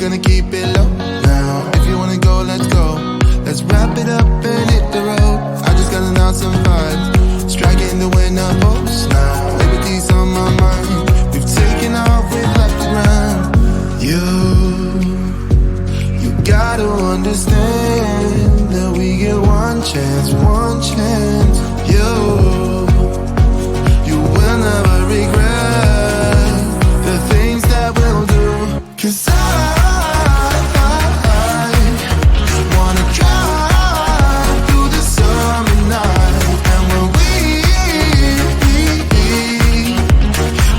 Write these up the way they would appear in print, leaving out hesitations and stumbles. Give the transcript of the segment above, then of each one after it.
gonna keep it low now. If you wanna go, let's go. Let's wrap it up and hit the road. I just got an awesome vibe, striking the winner post now. Liberty's on my mind. We've taken off, we've left the ground. You gotta understand that we get one chance, one chance. You will never regret the things that we'll do. 'Cause I wanna drive through the summer night. And when we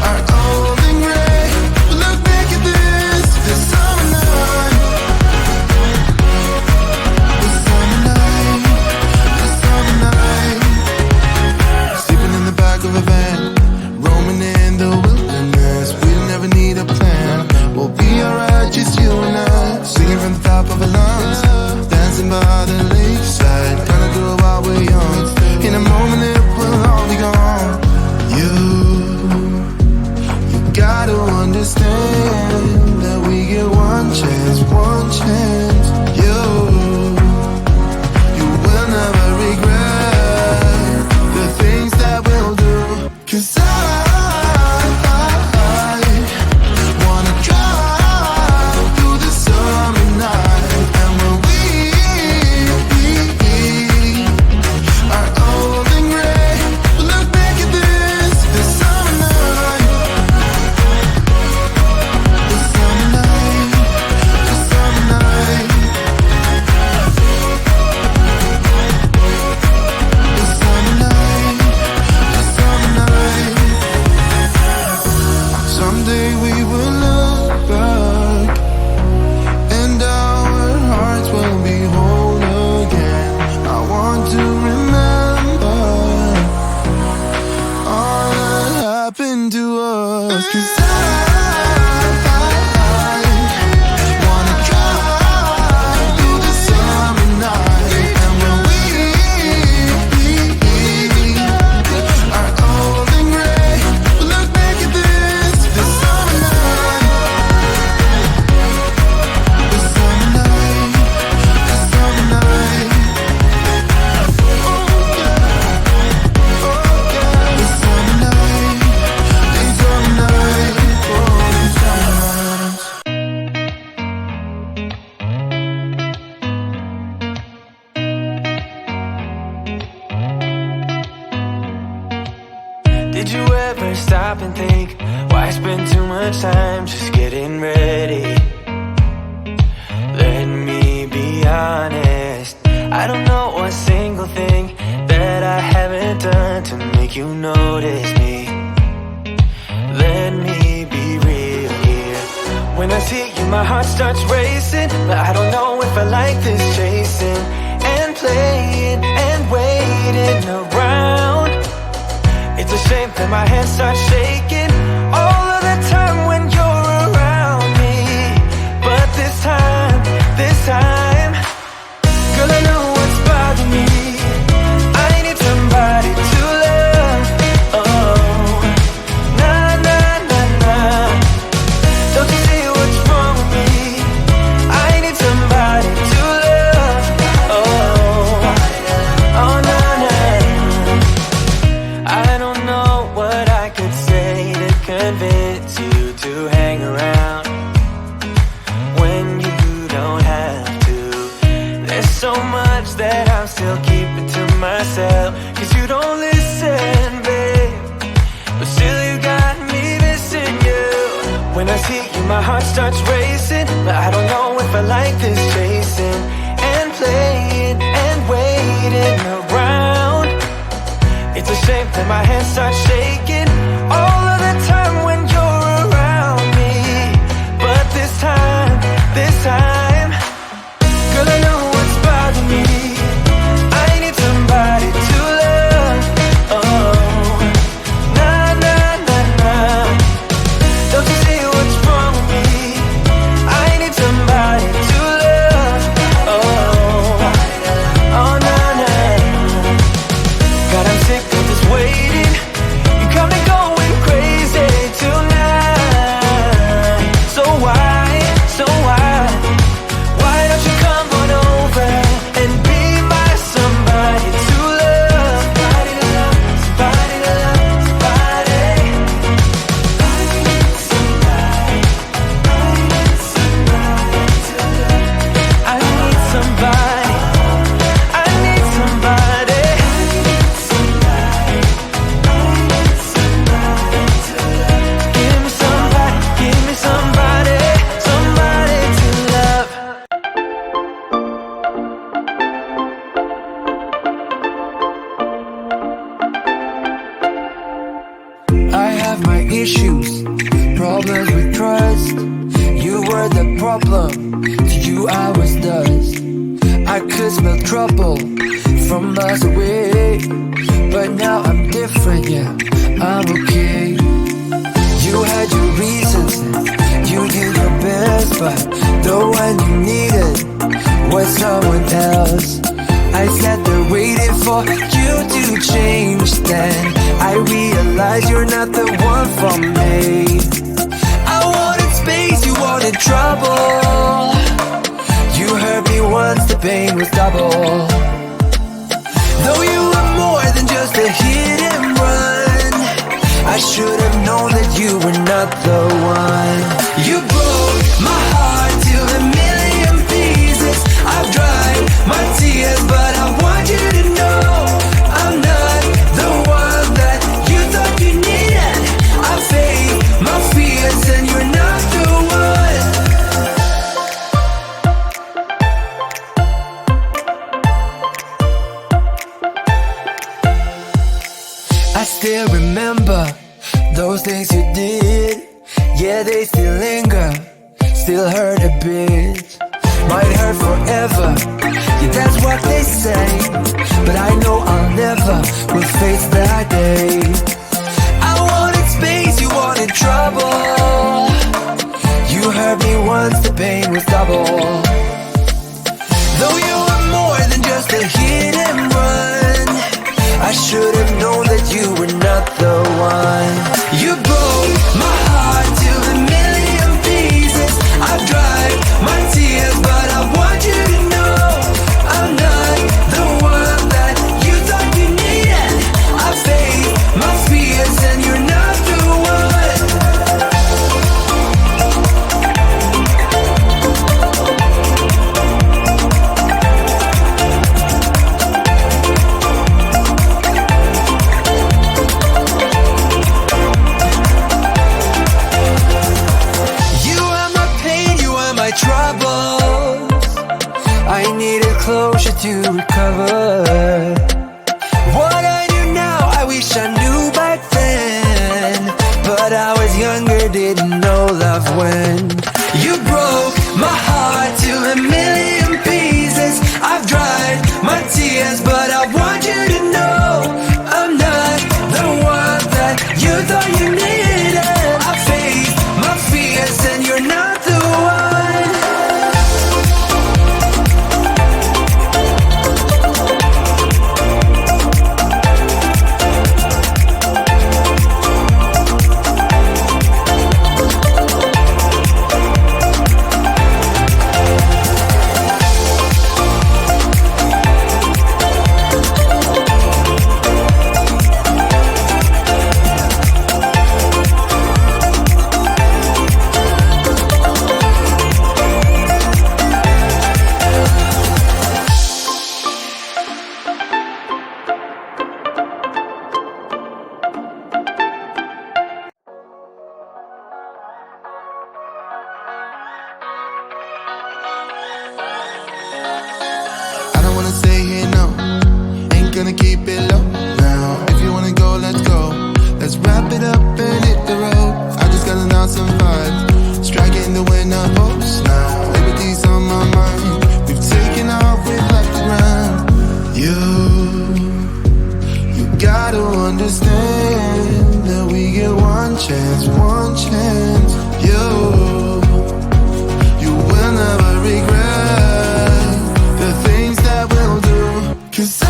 are old and gray, we'll look back at this summer night. The summer night, the summer night. Sleeping in the back of a van, roaming in the wilderness. We'll never need a plan. We'll be alright, just you and I. Singing from the top of our lungs, dancing by the lakeside. Gonna do it while we're young. In a moment it will all be gone. You gotta understand that we get one chance, one chance. You will never regret the things that we'll do. 'Cause I wanna drive through the summer night. And when we are old and gray, we'll look back at this summer night. The summer night, the summer night. The summer night, the summer night. Someday we will look back and our hearts will be whole again. I want to remember all that happened to us. 'Cause I wanna drive through the summer night. And when we are old and gray, we'll look back at this summer night. The summer night, the summer night. Oh yeah, oh yeah. The summer night, the summer night. Oh, the summer night. Did you ever stop and think, why spend too much time just getting ready? Let me be honest, I don't know a single thing that I haven't done to make you notice me. Let me be real here. When I see you, my heart starts racing, but I don't know if I like this chasing and playing and waiting around. It's a shame that my hands start shaking all of the time when you're around me. But this time, girl, I know what's bothering me. I need somebody to love. Oh, nah, nah, nah, nah. Don't you see what's wrong with me? I need somebody to love. Oh, nah, nah. I don't know what I could say to convince you to hang around when you don't have to. There's so much that I'm still keeping to myself, 'cause you don't listen, babe. But still you got me missing you. When I see you, my heart starts racing, but I don't know if I like this chasing and playing and waiting around. It's a shame that my hands start shaking all of the time when you're around me. But this time, girl, I know what's bothering me. I need somebody to love. Oh, nah, nah, nah, nah. Don't you see what's wrong with me? I need somebody to love. Oh, oh, nah, nah. God, I'm sick of this waiting. You come problems with trust. You were the problem, to you I was dust. I could smell trouble from miles away, but now I'm different, yeah, I'm okay. You had your reasons, you did your best, but the one you needed was someone else. I sat there waiting for you to change. Then I realized you're not the one for me. I wanted space, you wanted trouble. You hurt me once, the pain was double. Though you were more than just a hit and run, I should have known that you were not the one. You broke my heart to a million pieces. I've dried my tears, but I want you to know I'm not the one that you thought you needed. I faced my fears and you're not the one. I still remember those things you did. Yeah, they still linger, still hurt a bit. Might hurt forever, yeah, that's what they say. But I know I'll never will face that day. I wanted space, you wanted trouble. You hurt me once, the pain was double. Though you were more than just a hit and run, I should have known that you were not the one. You broke my heart to a million pieces. I've dried my tears, but I want you to know I'm not the one that you thought you needed. I faced my fears and you're not the one. Troubles, I needed closure to recover. What I do now, I wish I knew back then. But I was younger, didn't know love when. You broke my heart to a million pieces. I've dried my tears, but I want you to know I'm not the one that you thought you needed. I faced my fears and you're not the one. Gonna keep it low now. If you wanna go, let's go. Let's wrap it up and hit the road. I just got an awesome vibe, striking the winner post now. Liberty's on my mind. We've taken off, we've left the ground. You gotta understand that we get one chance, one chance. You will never regret the things that we'll do. 'Cause I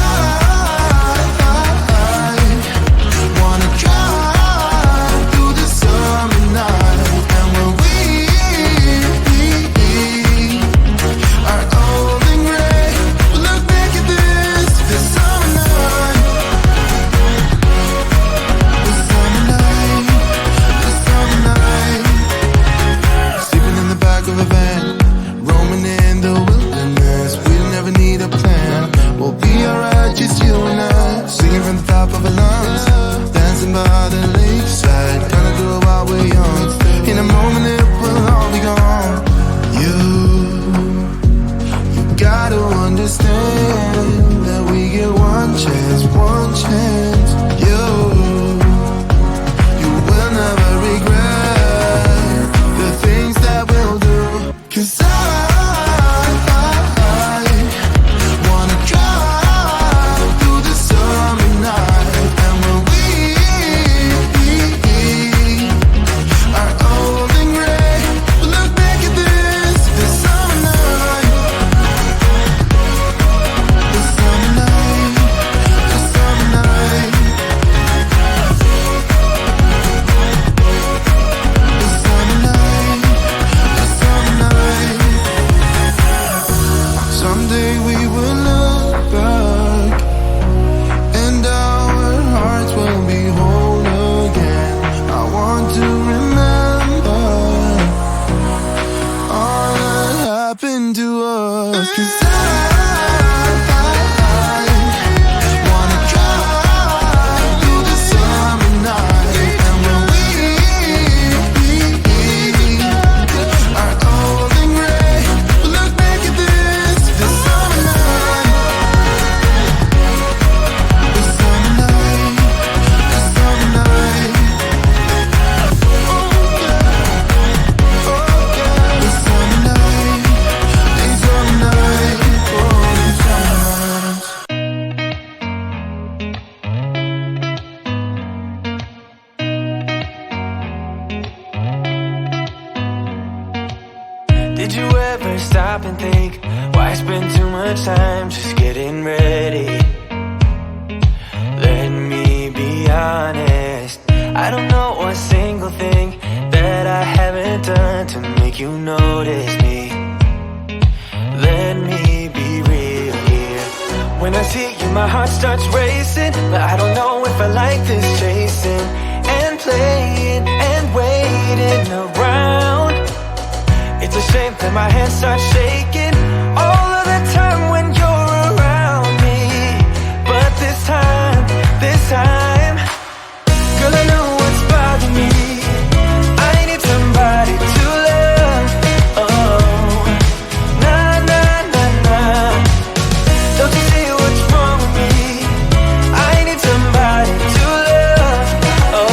Did you ever stop and think, why spend too much time just getting ready? Let me be honest, I don't know a single thing that I haven't done to make you notice me. Let me be real here. When I see you, my heart starts racing, but I don't know if I like this chasing and playing and waiting around. It's a shame that my hands start shaking all of the time when you're around me. But this time, girl, I know what's bothering me. I need somebody to love. Oh, nah, nah, nah, nah. Don't you see what's wrong with me? I need somebody to love. Oh,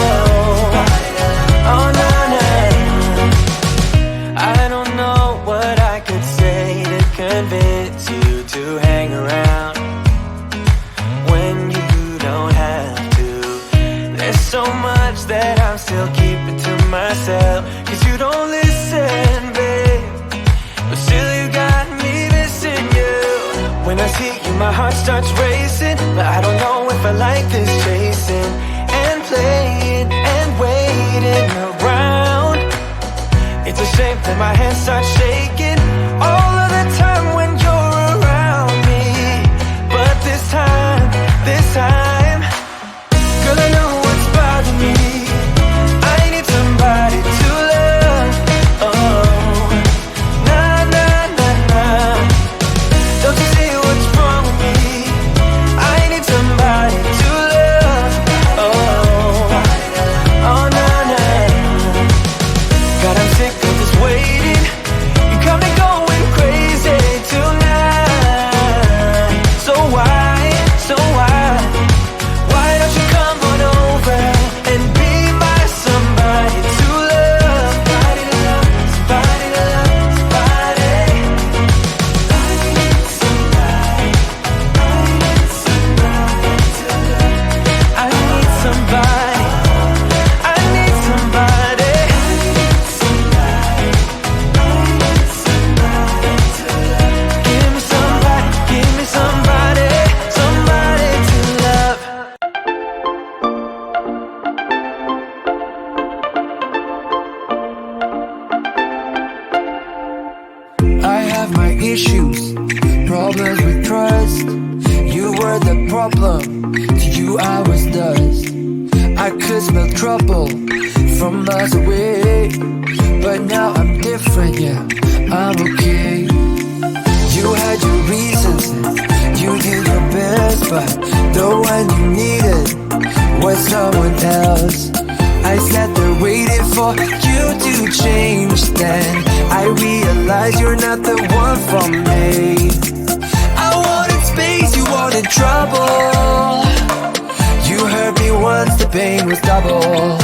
oh, nah, nah. I don't know what I could say to convince you to hang around when you don't have to. There's so much that I'm still keeping to myself, 'cause you don't listen, babe. But still you got me missing you. When I see you, my heart starts racing, but I don't know if I like this chasing and playing and waiting around. It's a shame that my hands start shaking all of the time when you're around me. But this time, girl, I know what's bothering me. I need somebody to love. Oh, nah, nah, nah, nah. Don't you see what's wrong with me? I need somebody to love. Oh, oh, nah, nah. God, I'm sick of this waiting. You got me going crazy tonight. So why? Why don't you come on over and be my somebody to love? Somebody to love, somebody to love, somebody. I need somebody. I need somebody to love. I need somebody. I need somebody. I need somebody to love. Give me somebody, give me somebody, somebody to love. I have my issues, problems with trust. You were the problem, to you I was dust. I could smell trouble from miles away, but now I'm different, yeah, I'm okay. You had your reasons, you did your best, but the one you needed was someone else. I sat there waiting for you to change. Then I realized you're not the one for me. I wanted space, you wanted trouble. You hurt me once, the pain was double.